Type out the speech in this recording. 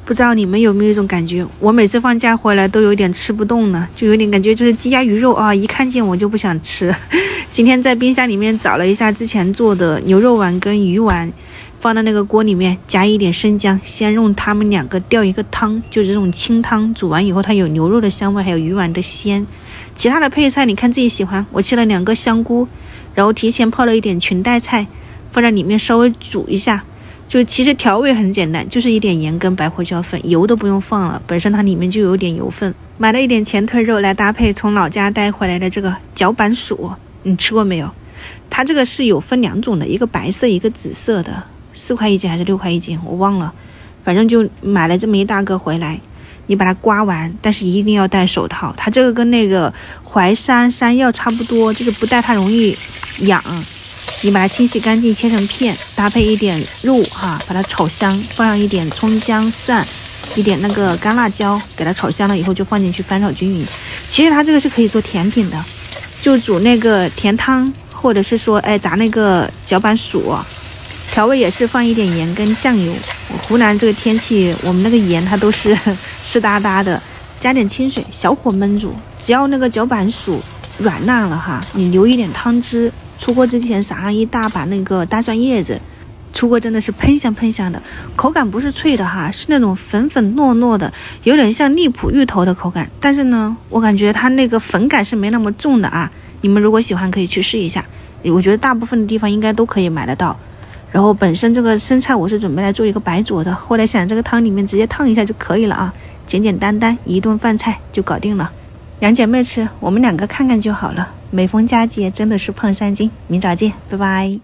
不知道你们有没有一种感觉，我每次放假回来都有点吃不动呢，就有点感觉就是鸡鸭鱼肉啊，一看见我就不想吃。今天在冰箱里面找了一下之前做的牛肉丸跟鱼丸，放到那个锅里面，加一点生姜，先用它们两个吊一个汤，就是这种清汤，煮完以后它有牛肉的香味，还有鱼丸的鲜。其他的配菜你看自己喜欢，我切了2个香菇，然后提前泡了一点裙带菜，放在里面稍微煮一下。就其实调味很简单，就是一点盐跟白胡椒粉，油都不用放了，本身它里面就有点油分。买了一点前腿肉来搭配从老家带回来的这个脚板薯，你吃过没有？它这个是有分2种的，一个白色一个紫色的，4块1斤还是6块1斤我忘了，反正就买了这么一大个回来。你把它刮完，但是一定要戴手套，它这个跟那个淮山山药差不多，就是不戴它容易痒。你把它清洗干净，切成片，搭配一点肉把它炒香，放上一点葱姜蒜，一点那个干辣椒，给它炒香了以后就放进去翻炒均匀。其实它这个是可以做甜品的，就煮那个甜汤，或者是说炸那个脚板薯，调味也是放一点盐跟酱油。湖南这个天气，我们那个盐它都是湿哒哒的，加点清水，小火焖煮，只要那个脚板薯软烂了你留一点汤汁。出锅之前撒上一大把那个大蒜叶子，出锅真的是喷香喷香的，口感不是脆的是那种粉粉糯糯的，有点像荔浦芋头的口感，但是呢我感觉它那个粉感是没那么重的你们如果喜欢可以去试一下，我觉得大部分的地方应该都可以买得到。然后本身这个生菜我是准备来做一个白灼的，后来想这个汤里面直接烫一下就可以了简简单单一顿饭菜就搞定了。2姐妹吃，我们2个看看就好了。每逢佳节真的是胖3斤，明早见，拜拜。